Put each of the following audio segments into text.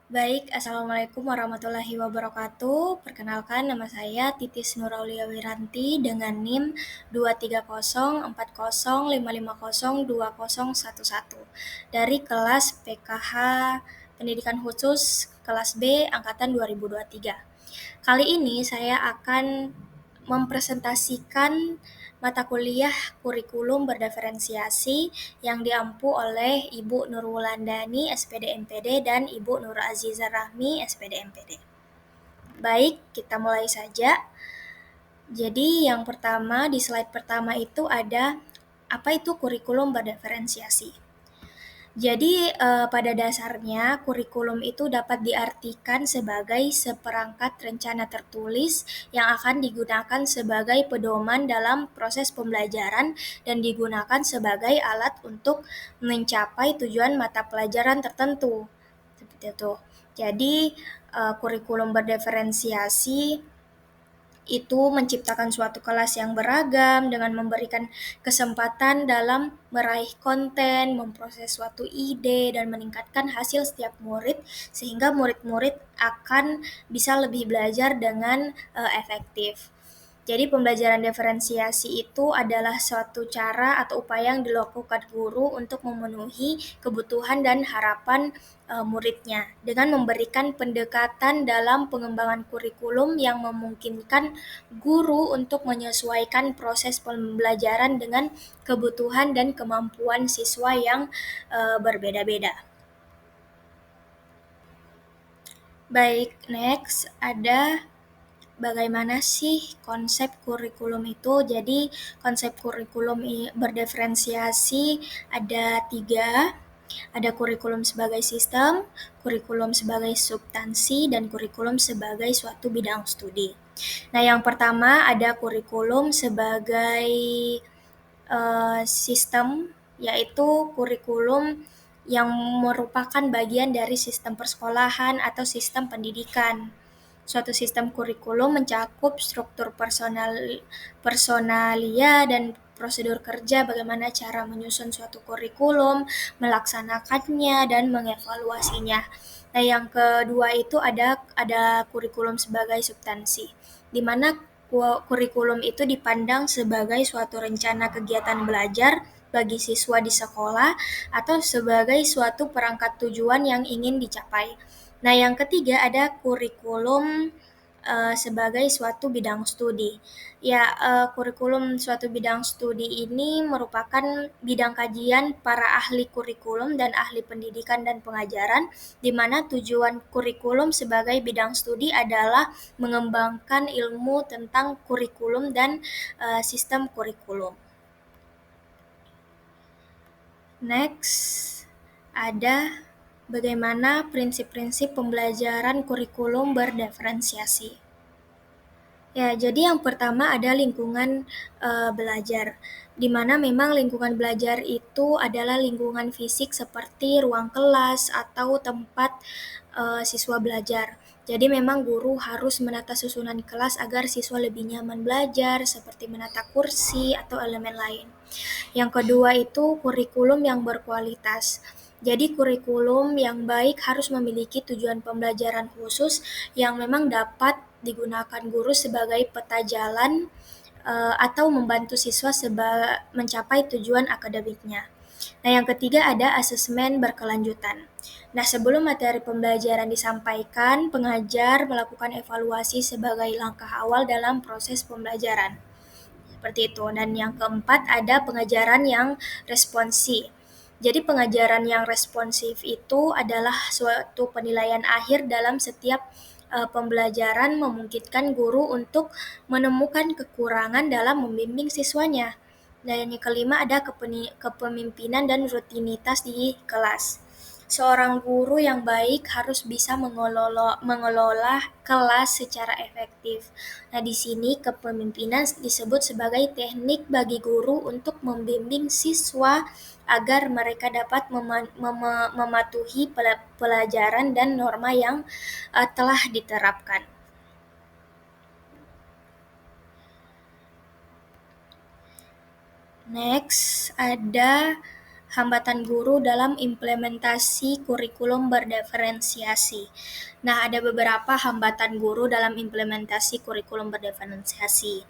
Baik, Assalamualaikum warahmatullahi wabarakatuh. Perkenalkan, nama saya Titis Nuraulia Wiranti dengan NIM 2304050502011 dari kelas PKH Pendidikan Khusus kelas B angkatan 2023. Kali ini saya akan mempresentasikan mata kuliah kurikulum berdiferensiasi yang diampu oleh Ibu Nurwulandani SPD MPD dan Ibu Nur Azizah Rahmi SPD MPD. Baik, kita mulai saja. Jadi yang pertama di slide pertama itu ada apa itu kurikulum berdiferensiasi. Jadi pada dasarnya kurikulum itu dapat diartikan sebagai seperangkat rencana tertulis yang akan digunakan sebagai pedoman dalam proses pembelajaran dan digunakan sebagai alat untuk mencapai tujuan mata pelajaran tertentu. Seperti itu. Jadi kurikulum berdiferensiasi itu menciptakan suatu kelas yang beragam dengan memberikan kesempatan dalam meraih konten, memproses suatu ide, dan meningkatkan hasil setiap murid sehingga murid-murid akan bisa lebih belajar dengan efektif. Jadi pembelajaran diferensiasi itu adalah suatu cara atau upaya yang dilakukan guru untuk memenuhi kebutuhan dan harapan muridnya dengan memberikan pendekatan dalam pengembangan kurikulum yang memungkinkan guru untuk menyesuaikan proses pembelajaran dengan kebutuhan dan kemampuan siswa yang berbeda-beda. Baik, next ada bagaimana sih konsep kurikulum itu? Jadi konsep kurikulum berdiferensiasi ada 3, ada kurikulum sebagai sistem, kurikulum sebagai substansi, dan kurikulum sebagai suatu bidang studi. Nah, yang pertama ada kurikulum sebagai sistem, yaitu kurikulum yang merupakan bagian dari sistem persekolahan atau sistem pendidikan. Suatu sistem kurikulum mencakup struktur personalia dan prosedur kerja, bagaimana cara menyusun suatu kurikulum, melaksanakannya, dan mengevaluasinya. Nah, yang kedua itu ada kurikulum sebagai substansi, di mana kurikulum itu dipandang sebagai suatu rencana kegiatan belajar bagi siswa di sekolah atau sebagai suatu perangkat tujuan yang ingin dicapai. Nah, yang ketiga ada kurikulum sebagai suatu bidang studi. Ya, kurikulum suatu bidang studi ini merupakan bidang kajian para ahli kurikulum dan ahli pendidikan dan pengajaran, di mana tujuan kurikulum sebagai bidang studi adalah mengembangkan ilmu tentang kurikulum dan sistem kurikulum. Next, ada bagaimana prinsip-prinsip pembelajaran kurikulum berdiferensiasi. Ya, jadi yang pertama ada lingkungan belajar, di mana memang lingkungan belajar itu adalah lingkungan fisik seperti ruang kelas atau tempat siswa belajar. Jadi memang guru harus menata susunan kelas agar siswa lebih nyaman belajar, seperti menata kursi atau elemen lain. Yang kedua itu kurikulum yang berkualitas. Jadi kurikulum yang baik harus memiliki tujuan pembelajaran khusus yang memang dapat digunakan guru sebagai peta jalan atau membantu siswa mencapai tujuan akademiknya. Nah, yang ketiga ada asesmen berkelanjutan. Nah, sebelum materi pembelajaran disampaikan, pengajar melakukan evaluasi sebagai langkah awal dalam proses pembelajaran. Seperti itu. Dan yang keempat ada pengajaran yang responsif. Jadi pengajaran yang responsif itu adalah suatu penilaian akhir dalam setiap pembelajaran, memungkinkan guru untuk menemukan kekurangan dalam membimbing siswanya. Dan yang kelima ada kepemimpinan dan rutinitas di kelas. Seorang guru yang baik harus bisa mengelola kelas secara efektif. Nah, di sini kepemimpinan disebut sebagai teknik bagi guru untuk membimbing siswa agar mereka dapat mematuhi pelajaran dan norma yang telah diterapkan. Next, ada hambatan guru dalam implementasi kurikulum berdiferensiasi. Nah, ada beberapa hambatan guru dalam implementasi kurikulum berdiferensiasi.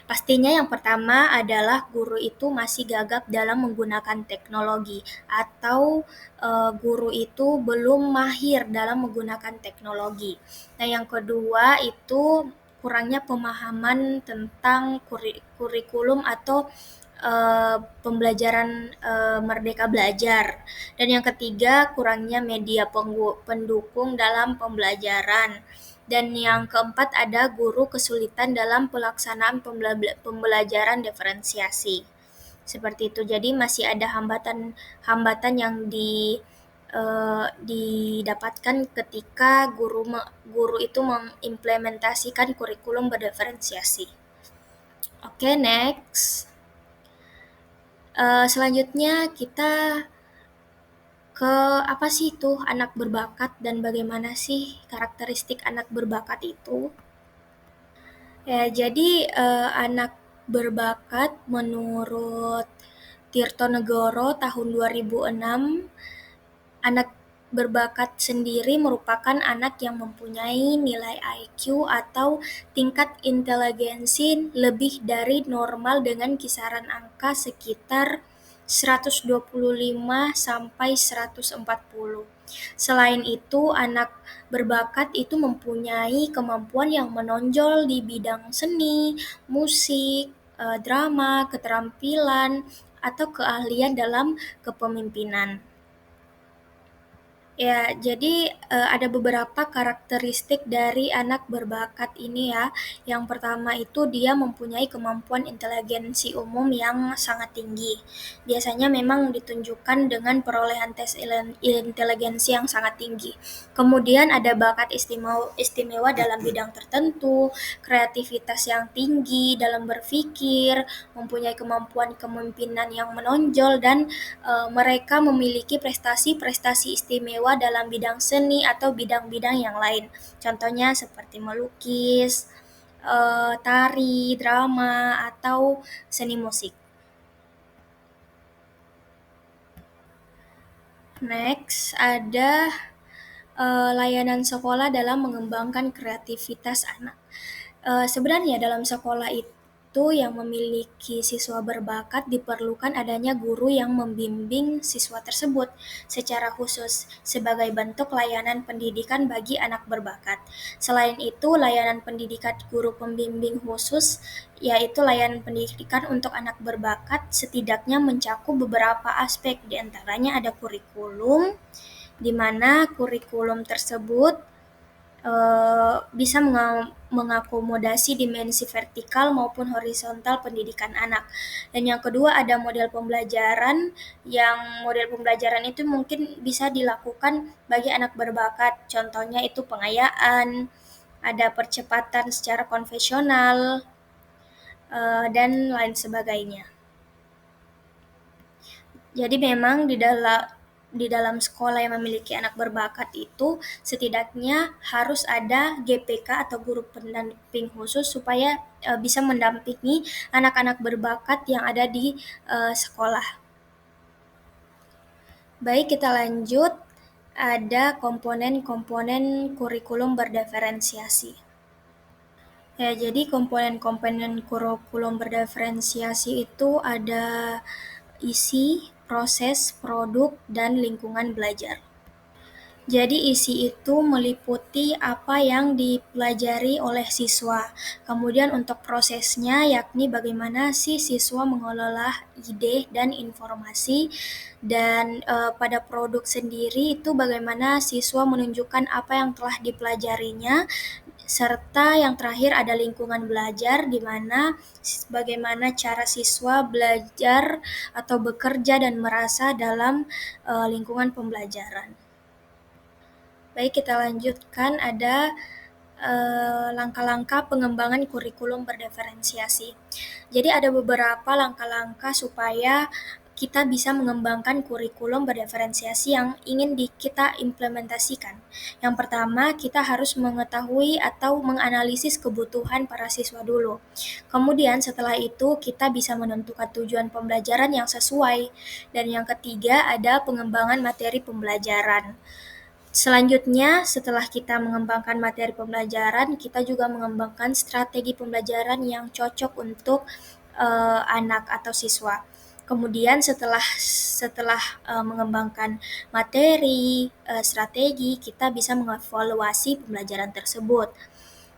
Pastinya yang pertama adalah guru itu masih gagap dalam menggunakan teknologi atau guru itu belum mahir dalam menggunakan teknologi. Nah, yang kedua itu kurangnya pemahaman tentang kurikulum atau pembelajaran Merdeka Belajar. Dan yang ketiga, kurangnya media pendukung dalam pembelajaran. Dan yang keempat, ada guru kesulitan dalam pelaksanaan pembelajaran diferensiasi. Seperti itu. Jadi masih ada hambatan yang didapatkan ketika guru itu mengimplementasikan kurikulum berdiferensiasi. Oke, next. Selanjutnya kita ke apa sih itu anak berbakat dan bagaimana sih karakteristik anak berbakat itu? Ya, jadi anak berbakat menurut Tirtonegoro tahun 2006, anak berbakat sendiri merupakan anak yang mempunyai nilai IQ atau tingkat inteligensi lebih dari normal dengan kisaran angka sekitar 125 sampai 140. Selain itu, anak berbakat itu mempunyai kemampuan yang menonjol di bidang seni, musik, drama, keterampilan, atau keahlian dalam kepemimpinan. Ya, jadi ada beberapa karakteristik dari anak berbakat ini ya. Yang pertama itu dia mempunyai kemampuan inteligensi umum yang sangat tinggi. Biasanya memang ditunjukkan dengan perolehan tes inteligensi yang sangat tinggi. Kemudian ada bakat istimewa dalam bidang tertentu, kreativitas yang tinggi dalam berpikir, mempunyai kemampuan kepemimpinan yang menonjol, dan mereka memiliki prestasi-prestasi istimewa dalam bidang seni atau bidang-bidang yang lain. Contohnya seperti melukis, tari, drama, atau seni musik. Next, ada layanan sekolah dalam mengembangkan kreativitas anak. Sebenarnya dalam sekolah itu yang memiliki siswa berbakat diperlukan adanya guru yang membimbing siswa tersebut secara khusus sebagai bentuk layanan pendidikan bagi anak berbakat. Selain itu, layanan pendidikan guru pembimbing khusus yaitu layanan pendidikan untuk anak berbakat setidaknya mencakup beberapa aspek, diantaranya ada kurikulum, di mana kurikulum tersebut bisa mengakomodasi dimensi vertikal maupun horizontal pendidikan anak. Dan yang kedua ada model pembelajaran, yang model pembelajaran itu mungkin bisa dilakukan bagi anak berbakat. Contohnya itu pengayaan, ada percepatan secara konvensional, dan lain sebagainya. Jadi memang di dalam sekolah yang memiliki anak berbakat itu setidaknya harus ada GPK atau guru pendamping khusus supaya bisa mendampingi anak-anak berbakat yang ada di sekolah. Baik, kita lanjut. Ada komponen-komponen kurikulum berdiferensiasi. Ya, jadi komponen-komponen kurikulum berdiferensiasi itu ada isi, proses, produk, dan lingkungan belajar. Jadi isi itu meliputi apa yang dipelajari oleh siswa. Kemudian untuk prosesnya yakni bagaimana si siswa mengelola ide dan informasi, dan pada produk sendiri itu bagaimana siswa menunjukkan apa yang telah dipelajarinya, serta yang terakhir ada lingkungan belajar di mana bagaimana cara siswa belajar atau bekerja dan merasa dalam lingkungan pembelajaran. Baik, kita lanjutkan. Ada langkah-langkah pengembangan kurikulum berdiferensiasi. Jadi ada beberapa langkah-langkah supaya kita bisa mengembangkan kurikulum berdiferensiasi yang ingin kita implementasikan. Yang pertama, kita harus mengetahui atau menganalisis kebutuhan para siswa dulu. Kemudian setelah itu kita bisa menentukan tujuan pembelajaran yang sesuai. Dan yang ketiga ada pengembangan materi pembelajaran. Selanjutnya, setelah kita mengembangkan materi pembelajaran, kita juga mengembangkan strategi pembelajaran yang cocok untuk anak atau siswa. Kemudian setelah mengembangkan materi, strategi, kita bisa mengevaluasi pembelajaran tersebut.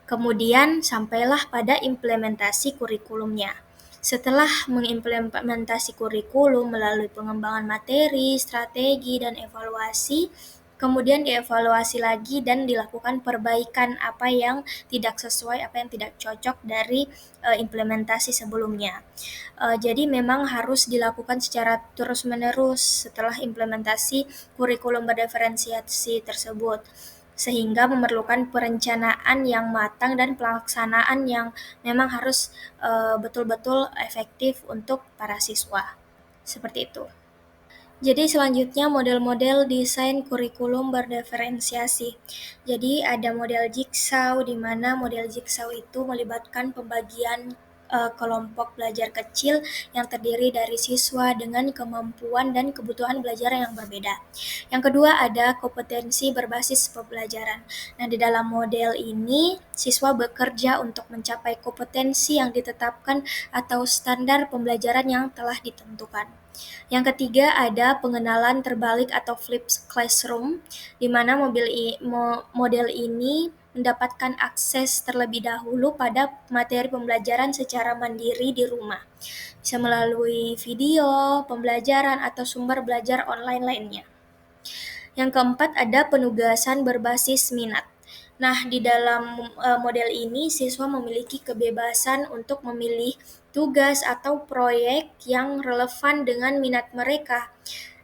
Kemudian sampailah pada implementasi kurikulumnya. Setelah mengimplementasi kurikulum melalui pengembangan materi, strategi, dan evaluasi, kemudian dievaluasi lagi dan dilakukan perbaikan apa yang tidak sesuai, apa yang tidak cocok dari implementasi sebelumnya. Jadi memang harus dilakukan secara terus-menerus setelah implementasi kurikulum berdiferensiasi tersebut, sehingga memerlukan perencanaan yang matang dan pelaksanaan yang memang harus betul-betul efektif untuk para siswa. Seperti itu. Jadi selanjutnya model-model desain kurikulum berdiferensiasi. Jadi ada model jigsaw, di mana model jigsaw itu melibatkan pembagian kelompok belajar kecil yang terdiri dari siswa dengan kemampuan dan kebutuhan belajar yang berbeda. Yang kedua ada kompetensi berbasis pembelajaran. Nah, di dalam model ini siswa bekerja untuk mencapai kompetensi yang ditetapkan atau standar pembelajaran yang telah ditentukan. Yang ketiga ada pengenalan terbalik atau flipped classroom, di mana model ini mendapatkan akses terlebih dahulu pada materi pembelajaran secara mandiri di rumah, bisa melalui video, pembelajaran, atau sumber belajar online lainnya. Yang keempat ada penugasan berbasis minat. Nah, di dalam model ini siswa memiliki kebebasan untuk memilih tugas atau proyek yang relevan dengan minat mereka.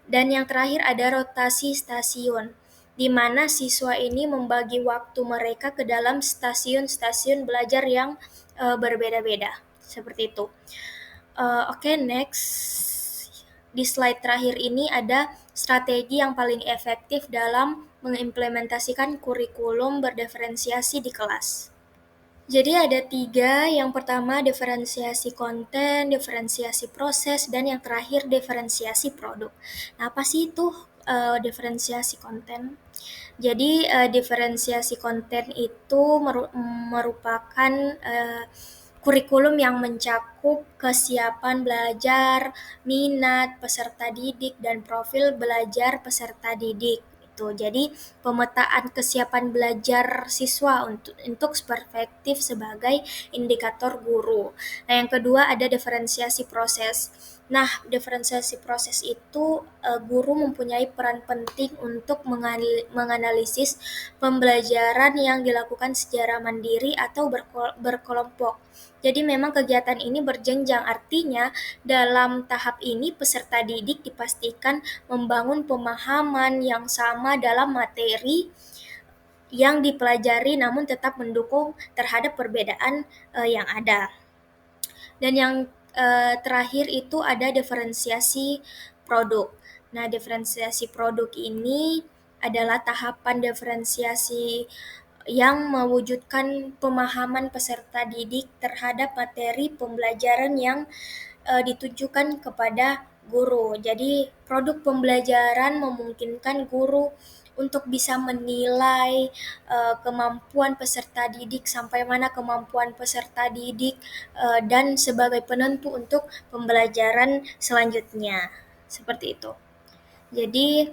Dan yang terakhir ada rotasi stasiun, di mana siswa ini membagi waktu mereka ke dalam stasiun-stasiun belajar yang berbeda-beda. Seperti itu. Oke, next. Di slide terakhir ini ada strategi yang paling efektif dalam mengimplementasikan kurikulum berdiferensiasi di kelas. Jadi ada 3, yang pertama diferensiasi konten, diferensiasi proses, dan yang terakhir diferensiasi produk. Nah, apa sih itu diferensiasi konten? Jadi diferensiasi konten itu merupakan kurikulum yang mencakup kesiapan belajar, minat peserta didik, dan profil belajar peserta didik. Jadi pemetaan kesiapan belajar siswa untuk perspektif sebagai indikator guru. Nah, yang kedua ada diferensiasi proses. Nah, diferensiasi proses itu guru mempunyai peran penting untuk menganalisis pembelajaran yang dilakukan secara mandiri atau berkelompok. Jadi memang kegiatan ini berjenjang, artinya dalam tahap ini peserta didik dipastikan membangun pemahaman yang sama dalam materi yang dipelajari namun tetap mendukung terhadap perbedaan yang ada. Dan yang terakhir itu ada diferensiasi produk. Nah, diferensiasi produk ini adalah tahapan diferensiasi yang mewujudkan pemahaman peserta didik terhadap materi pembelajaran yang ditujukan kepada guru. Jadi, produk pembelajaran memungkinkan guru untuk bisa menilai kemampuan peserta didik, sampai mana kemampuan peserta didik, dan sebagai penentu untuk pembelajaran selanjutnya. Seperti itu. Jadi,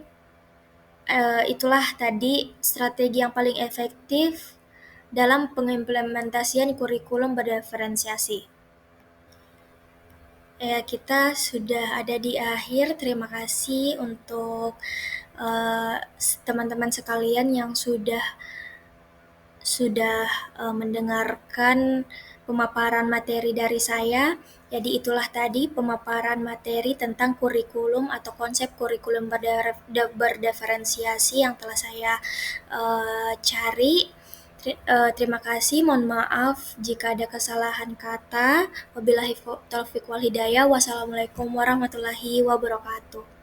itulah tadi strategi yang paling efektif dalam pengimplementasian kurikulum berdiferensiasi. Kita sudah ada di akhir. Terima kasih untuk teman-teman sekalian yang sudah mendengarkan pemaparan materi dari saya. Jadi itulah tadi pemaparan materi tentang kurikulum atau konsep kurikulum berdiferensiasi yang telah saya cari. Terima kasih, mohon maaf jika ada kesalahan kata. Wabillahi taufiq wal hidayah. Wassalamualaikum warahmatullahi wabarakatuh.